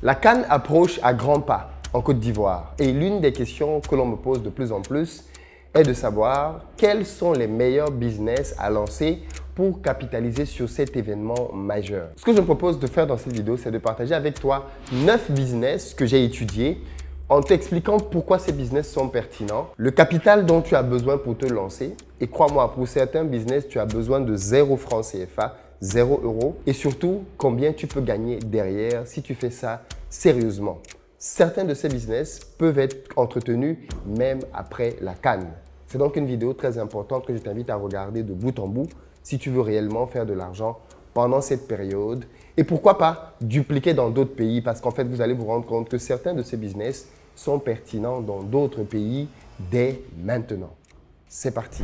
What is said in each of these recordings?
La CAN approche à grands pas en Côte d'Ivoire et l'une des questions que l'on me pose de plus en plus est de savoir quels sont les meilleurs business à lancer pour capitaliser sur cet événement majeur. Ce que je me propose de faire dans cette vidéo, c'est de partager avec toi 9 business que j'ai étudiés en t'expliquant pourquoi ces business sont pertinents, le capital dont tu as besoin pour te lancer. Et crois-moi, pour certains business, tu as besoin de 0 francs CFA, 0 euros. Et surtout, combien tu peux gagner derrière si tu fais ça sérieusement. Certains de ces business peuvent être entretenus même après la CAN. C'est donc une vidéo très importante que je t'invite à regarder de bout en bout si tu veux réellement faire de l'argent pendant cette période. Et pourquoi pas dupliquer dans d'autres pays, parce qu'en fait, vous allez vous rendre compte que certains de ces business sont pertinents dans d'autres pays dès maintenant. C'est parti.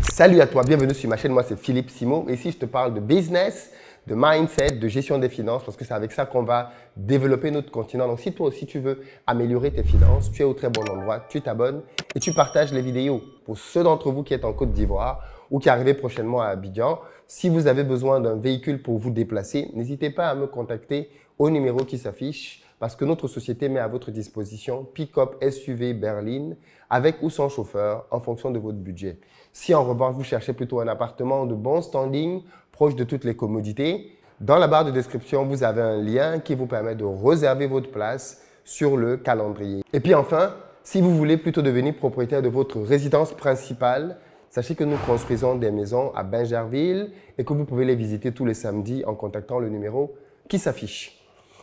Salut à toi, bienvenue sur ma chaîne. Moi, c'est Philippe Simo. Et ici, je te parle de business, de mindset, de gestion des finances, parce que c'est avec ça qu'on va développer notre continent. Donc, si toi aussi, tu veux améliorer tes finances, tu es au très bon endroit, tu t'abonnes et tu partages les vidéos. Pour ceux d'entre vous qui êtes en Côte d'Ivoire ou qui arrivez prochainement à Abidjan, si vous avez besoin d'un véhicule pour vous déplacer, n'hésitez pas à me contacter au numéro qui s'affiche parce que notre société met à votre disposition pick-up SUV berline avec ou sans chauffeur en fonction de votre budget. Si en revanche, vous cherchez plutôt un appartement de bon standing, proche de toutes les commodités, dans la barre de description, vous avez un lien qui vous permet de réserver votre place sur le calendrier. Et puis enfin, si vous voulez plutôt devenir propriétaire de votre résidence principale, sachez que nous construisons des maisons à Bingerville et que vous pouvez les visiter tous les samedis en contactant le numéro qui s'affiche.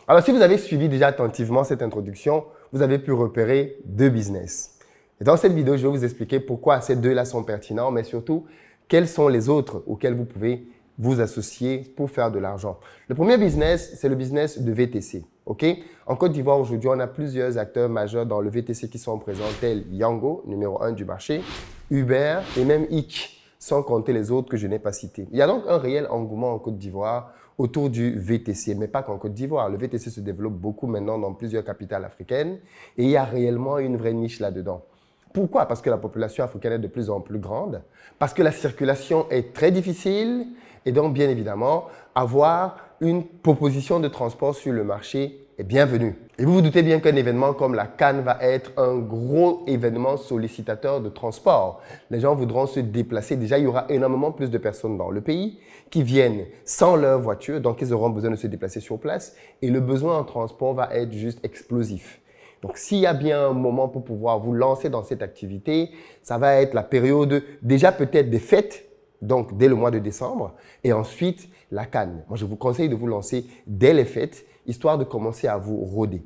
Alors, si vous avez suivi déjà attentivement cette introduction, vous avez pu repérer 2 business. Et dans cette vidéo, je vais vous expliquer pourquoi ces 2-là sont pertinents, mais surtout, quels sont les autres auxquels vous pouvez vous associer pour faire de l'argent. Le premier business, c'est le business de VTC. Okay? En Côte d'Ivoire, aujourd'hui, on a plusieurs acteurs majeurs dans le VTC qui sont présents, tels Yango, numéro 1 du marché, Uber et même Each, sans compter les autres que je n'ai pas cités. Il y a donc un réel engouement en Côte d'Ivoire autour du VTC, mais pas qu'en Côte d'Ivoire. Le VTC se développe beaucoup maintenant dans plusieurs capitales africaines et il y a réellement une vraie niche là-dedans. Pourquoi? Parce que la population africaine est de plus en plus grande, parce que la circulation est très difficile et donc, bien évidemment, avoir une proposition de transport sur le marché est bienvenue. Et vous vous doutez bien qu'un événement comme la CAN va être un gros événement sollicitateur de transport. Les gens voudront se déplacer. Déjà, il y aura énormément plus de personnes dans le pays qui viennent sans leur voiture, donc ils auront besoin de se déplacer sur place et le besoin en transport va être juste explosif. Donc, s'il y a bien un moment pour pouvoir vous lancer dans cette activité, ça va être la période déjà peut-être des fêtes, donc dès le mois de décembre, et ensuite la CAN. Moi, je vous conseille de vous lancer dès les fêtes, histoire de commencer à vous rôder.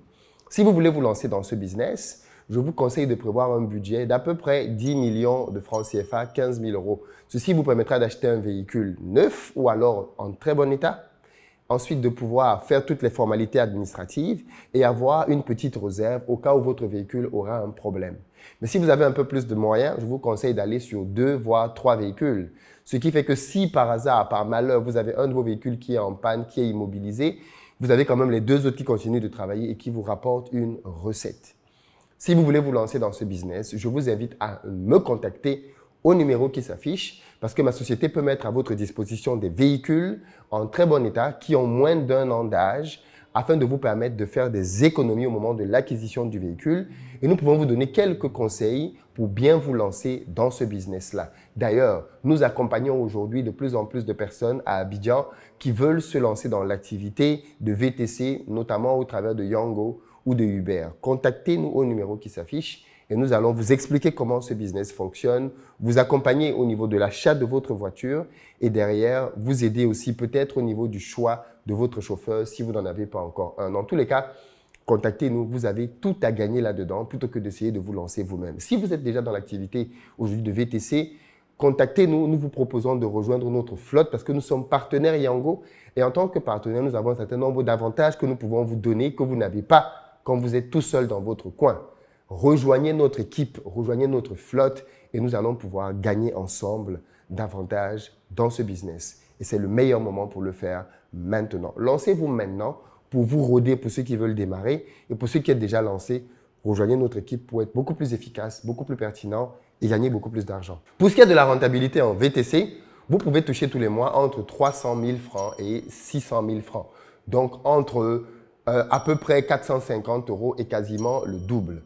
Si vous voulez vous lancer dans ce business, je vous conseille de prévoir un budget d'à peu près 10 millions de francs CFA, 15 000 euros. Ceci vous permettra d'acheter un véhicule neuf ou alors en très bon état. Ensuite, de pouvoir faire toutes les formalités administratives et avoir une petite réserve au cas où votre véhicule aura un problème. Mais si vous avez un peu plus de moyens, je vous conseille d'aller sur 2 voire 3 véhicules. Ce qui fait que si par hasard, par malheur, vous avez un de vos véhicules qui est en panne, qui est immobilisé, vous avez quand même les 2 autres qui continuent de travailler et qui vous rapportent une recette. Si vous voulez vous lancer dans ce business, je vous invite à me contacter au numéro qui s'affiche parce que ma société peut mettre à votre disposition des véhicules en très bon état qui ont moins d'1 an d'âge afin de vous permettre de faire des économies au moment de l'acquisition du véhicule et nous pouvons vous donner quelques conseils pour bien vous lancer dans ce business-là. D'ailleurs, nous accompagnons aujourd'hui de plus en plus de personnes à Abidjan qui veulent se lancer dans l'activité de VTC, notamment au travers de Yango ou de Uber. Contactez-nous au numéro qui s'affiche et nous allons vous expliquer comment ce business fonctionne, vous accompagner au niveau de l'achat de votre voiture et derrière, vous aider aussi peut-être au niveau du choix de votre chauffeur si vous n'en avez pas encore un. Dans tous les cas, contactez-nous, vous avez tout à gagner là-dedans plutôt que d'essayer de vous lancer vous-même. Si vous êtes déjà dans l'activité aujourd'hui de VTC, contactez-nous, nous vous proposons de rejoindre notre flotte parce que nous sommes partenaires Yango et en tant que partenaire, nous avons un certain nombre d'avantages que nous pouvons vous donner que vous n'avez pas quand vous êtes tout seul dans votre coin. Rejoignez notre équipe, rejoignez notre flotte et nous allons pouvoir gagner ensemble davantage dans ce business. Et c'est le meilleur moment pour le faire maintenant. Lancez-vous maintenant pour vous rôder pour ceux qui veulent démarrer et pour ceux qui êtes déjà lancés, rejoignez notre équipe pour être beaucoup plus efficace, beaucoup plus pertinent et gagner beaucoup plus d'argent. Pour ce qui est de la rentabilité en VTC, vous pouvez toucher tous les mois entre 300 000 francs et 600 000 francs. Donc, entre à peu près 450 € et quasiment le double.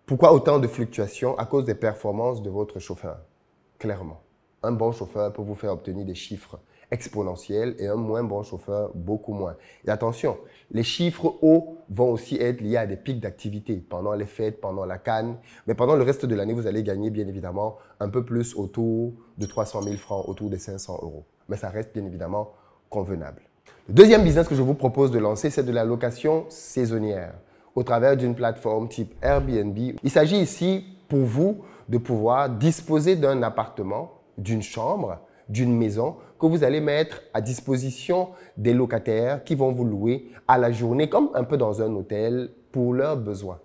Pourquoi autant de fluctuations? À cause des performances de votre chauffeur, clairement. Un bon chauffeur peut vous faire obtenir des chiffres exponentiels et un moins bon chauffeur, beaucoup moins. Et attention, les chiffres hauts vont aussi être liés à des pics d'activité pendant les fêtes, pendant la CAN. Mais pendant le reste de l'année, vous allez gagner bien évidemment un peu plus autour de 300 000 francs, autour de 500 €. Mais ça reste bien évidemment convenable. Le deuxième business que je vous propose de lancer, c'est de la location saisonnière au travers d'une plateforme type Airbnb. Il s'agit ici pour vous de pouvoir disposer d'un appartement, d'une chambre, d'une maison que vous allez mettre à disposition des locataires qui vont vous louer à la journée, comme un peu dans un hôtel, pour leurs besoins.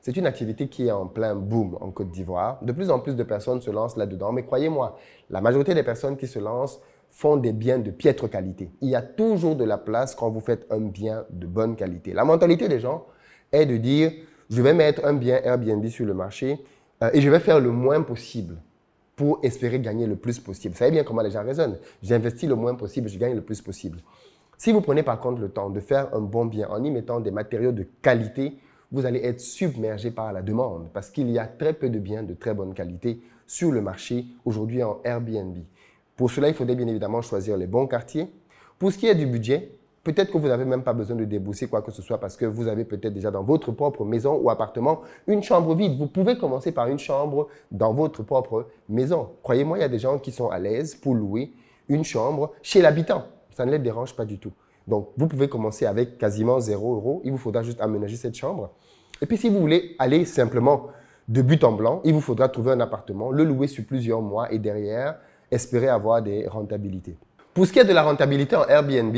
C'est une activité qui est en plein boom en Côte d'Ivoire. De plus en plus de personnes se lancent là-dedans, mais croyez-moi, la majorité des personnes qui se lancent font des biens de piètre qualité. Il y a toujours de la place quand vous faites un bien de bonne qualité. La mentalité des gens est de dire, je vais mettre un bien Airbnb sur le marché et je vais faire le moins possible pour espérer gagner le plus possible. Vous savez bien comment les gens raisonnent. J'investis le moins possible, je gagne le plus possible. Si vous prenez par contre le temps de faire un bon bien en y mettant des matériaux de qualité, vous allez être submergé par la demande parce qu'il y a très peu de biens de très bonne qualité sur le marché aujourd'hui en Airbnb. Pour cela, il faudrait bien évidemment choisir les bons quartiers. Pour ce qui est du budget, peut-être que vous n'avez même pas besoin de débourser quoi que ce soit parce que vous avez peut-être déjà dans votre propre maison ou appartement une chambre vide. Vous pouvez commencer par une chambre dans votre propre maison. Croyez-moi, il y a des gens qui sont à l'aise pour louer une chambre chez l'habitant. Ça ne les dérange pas du tout. Donc, vous pouvez commencer avec quasiment 0 €. Il vous faudra juste aménager cette chambre. Et puis, si vous voulez aller simplement de but en blanc, il vous faudra trouver un appartement, le louer sur plusieurs mois et derrière, espérer avoir des rentabilités. Pour ce qui est de la rentabilité en Airbnb,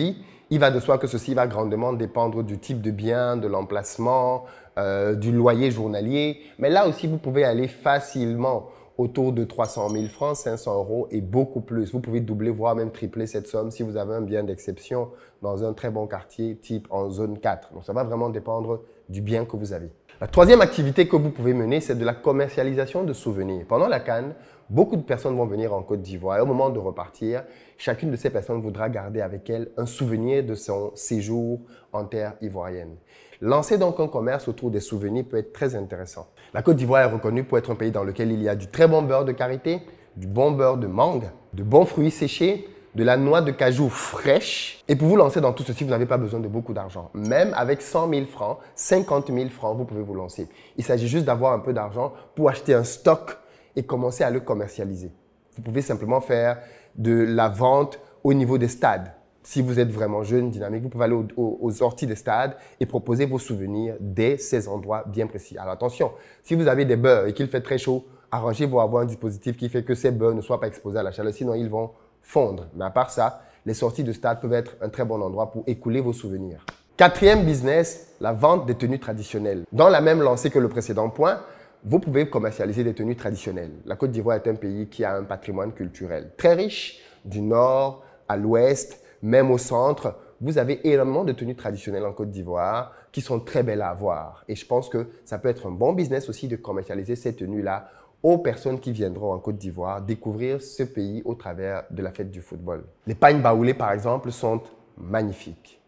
il va de soi que ceci va grandement dépendre du type de bien, de l'emplacement, du loyer journalier. Mais là aussi, vous pouvez aller facilement autour de 300 000 francs, 500 € et beaucoup plus. Vous pouvez doubler, voire même tripler cette somme si vous avez un bien d'exception dans un très bon quartier, type en zone 4. Donc, ça va vraiment dépendre du bien que vous avez. La troisième activité que vous pouvez mener, c'est de la commercialisation de souvenirs. Pendant la CAN, beaucoup de personnes vont venir en Côte d'Ivoire et au moment de repartir, chacune de ces personnes voudra garder avec elle un souvenir de son séjour en terre ivoirienne. Lancer donc un commerce autour des souvenirs peut être très intéressant. La Côte d'Ivoire est reconnue pour être un pays dans lequel il y a du très bon beurre de karité, du bon beurre de mangue, de bons fruits séchés, de la noix de cajou fraîche. Et pour vous lancer dans tout ceci, vous n'avez pas besoin de beaucoup d'argent. Même avec 100 000 francs, 50 000 francs, vous pouvez vous lancer. Il s'agit juste d'avoir un peu d'argent pour acheter un stock et commencer à le commercialiser. Vous pouvez simplement faire de la vente au niveau des stades. Si vous êtes vraiment jeune, dynamique, vous pouvez aller aux sorties des stades et proposer vos souvenirs dès ces endroits bien précis. Alors attention, si vous avez des beurres et qu'il fait très chaud, arrangez-vous à avoir un dispositif qui fait que ces beurres ne soient pas exposés à la chaleur, sinon ils vont fondre. Mais à part ça, les sorties de stade peuvent être un très bon endroit pour écouler vos souvenirs. Quatrième business, la vente des tenues traditionnelles. Dans la même lancée que le précédent point, vous pouvez commercialiser des tenues traditionnelles. La Côte d'Ivoire est un pays qui a un patrimoine culturel très riche, du nord à l'ouest, même au centre. Vous avez énormément de tenues traditionnelles en Côte d'Ivoire qui sont très belles à voir. Et je pense que ça peut être un bon business aussi de commercialiser ces tenues-là aux personnes qui viendront en Côte d'Ivoire découvrir ce pays au travers de la fête du football. Les pagnes baoulées, par exemple, sont magnifiques.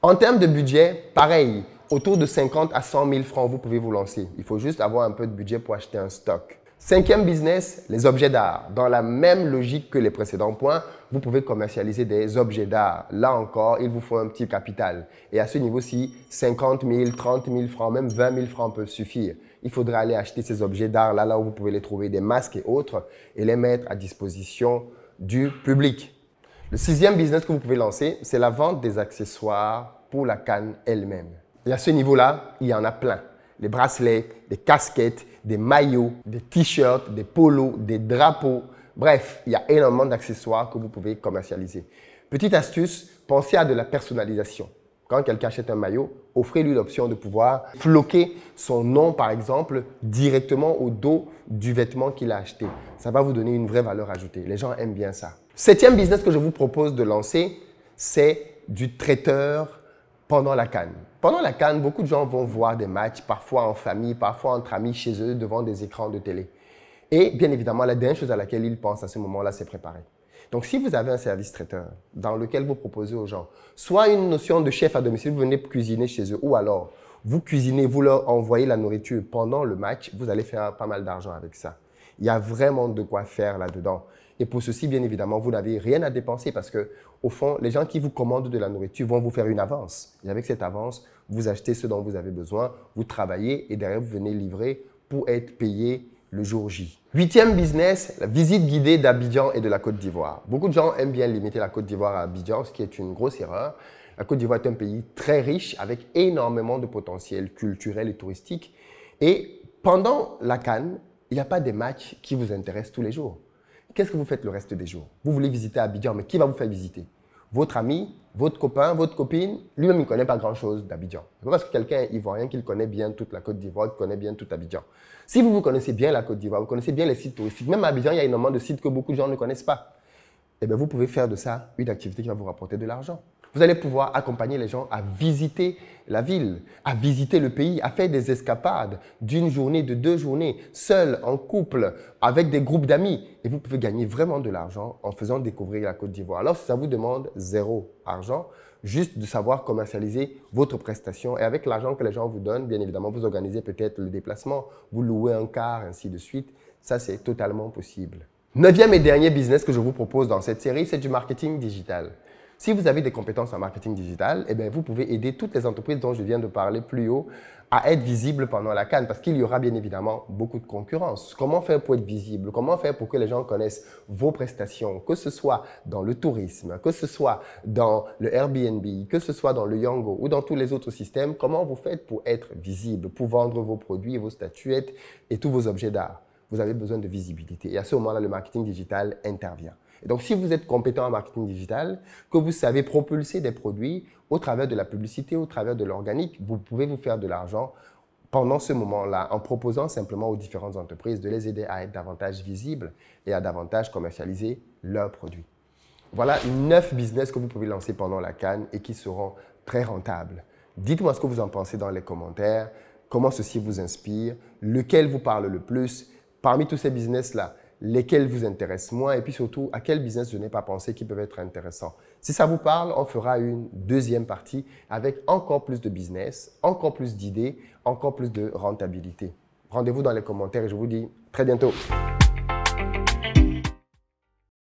En termes de budget, pareil, autour de 50 à 100 000 francs, vous pouvez vous lancer. Il faut juste avoir un peu de budget pour acheter un stock. Cinquième business, les objets d'art. Dans la même logique que les précédents points, vous pouvez commercialiser des objets d'art. Là encore, il vous faut un petit capital. Et à ce niveau-ci, 50 000, 30 000 francs, même 20 000 francs peuvent suffire. Il faudra aller acheter ces objets d'art là où vous pouvez les trouver, des masques et autres, et les mettre à disposition du public. Le sixième business que vous pouvez lancer, c'est la vente des accessoires pour la CAN elle-même. Et à ce niveau-là, il y en a plein. Les bracelets, des casquettes, des maillots, des t-shirts, des polos, des drapeaux. Bref, il y a énormément d'accessoires que vous pouvez commercialiser. Petite astuce, pensez à de la personnalisation. Quand quelqu'un achète un maillot, offrez-lui l'option de pouvoir floquer son nom, par exemple, directement au dos du vêtement qu'il a acheté. Ça va vous donner une vraie valeur ajoutée. Les gens aiment bien ça. Septième business que je vous propose de lancer, c'est du traiteur pendant la CAN. Pendant la CAN, beaucoup de gens vont voir des matchs, parfois en famille, parfois entre amis, chez eux, devant des écrans de télé. Et bien évidemment, la dernière chose à laquelle ils pensent à ce moment-là, c'est préparer. Donc, si vous avez un service traiteur dans lequel vous proposez aux gens soit une notion de chef à domicile, vous venez cuisiner chez eux, ou alors vous cuisinez, vous leur envoyez la nourriture pendant le match, vous allez faire pas mal d'argent avec ça. Il y a vraiment de quoi faire là-dedans. Et pour ceci, bien évidemment, vous n'avez rien à dépenser parce que, au fond, les gens qui vous commandent de la nourriture vont vous faire une avance. Et avec cette avance, vous achetez ce dont vous avez besoin, vous travaillez et derrière, vous venez livrer pour être payé le jour J. 8e business, la visite guidée d'Abidjan et de la Côte d'Ivoire. Beaucoup de gens aiment bien limiter la Côte d'Ivoire à Abidjan, ce qui est une grosse erreur. La Côte d'Ivoire est un pays très riche avec énormément de potentiel culturel et touristique. Et pendant la CAN, il n'y a pas des matchs qui vous intéressent tous les jours. Qu'est-ce que vous faites le reste des jours? Vous voulez visiter Abidjan, mais qui va vous faire visiter? Votre ami, votre copain, votre copine, lui-même, il ne connaît pas grand-chose d'Abidjan. C'est pas parce que quelqu'un est ivoirien qu'il connaît bien toute la Côte d'Ivoire, qu'il connaît bien tout Abidjan. Si vous connaissez bien la Côte d'Ivoire, vous connaissez bien les sites touristiques, même à Abidjan, il y a énormément de sites que beaucoup de gens ne connaissent pas. Eh bien, vous pouvez faire de ça une activité qui va vous rapporter de l'argent. Vous allez pouvoir accompagner les gens à visiter la ville, à visiter le pays, à faire des escapades d'une journée, de 2 journées, seul, en couple, avec des groupes d'amis. Et vous pouvez gagner vraiment de l'argent en faisant découvrir la Côte d'Ivoire. Alors, ça vous demande 0 argent, juste de savoir commercialiser votre prestation. Et avec l'argent que les gens vous donnent, bien évidemment, vous organisez peut-être le déplacement, vous louez un car, ainsi de suite. Ça, c'est totalement possible. 9e et dernier business que je vous propose dans cette série, c'est du marketing digital. Si vous avez des compétences en marketing digital, eh bien, vous pouvez aider toutes les entreprises dont je viens de parler plus haut à être visibles pendant la CAN parce qu'il y aura bien évidemment beaucoup de concurrence. Comment faire pour être visible? Comment faire pour que les gens connaissent vos prestations, que ce soit dans le tourisme, que ce soit dans le Airbnb, que ce soit dans le Yango ou dans tous les autres systèmes? Comment vous faites pour être visible, pour vendre vos produits, vos statuettes et tous vos objets d'art? Vous avez besoin de visibilité et à ce moment-là, le marketing digital intervient. Et donc, si vous êtes compétent en marketing digital, que vous savez propulser des produits au travers de la publicité, au travers de l'organique, vous pouvez vous faire de l'argent pendant ce moment-là en proposant simplement aux différentes entreprises de les aider à être davantage visibles et à davantage commercialiser leurs produits. Voilà 9 business que vous pouvez lancer pendant la CAN et qui seront très rentables. Dites-moi ce que vous en pensez dans les commentaires, comment ceci vous inspire, lequel vous parle le plus. Parmi tous ces business-là, lesquels vous intéressent moins et puis surtout, à quel business je n'ai pas pensé qui peuvent être intéressants. Si ça vous parle, on fera une deuxième partie avec encore plus de business, encore plus d'idées, encore plus de rentabilité. Rendez-vous dans les commentaires et je vous dis très bientôt.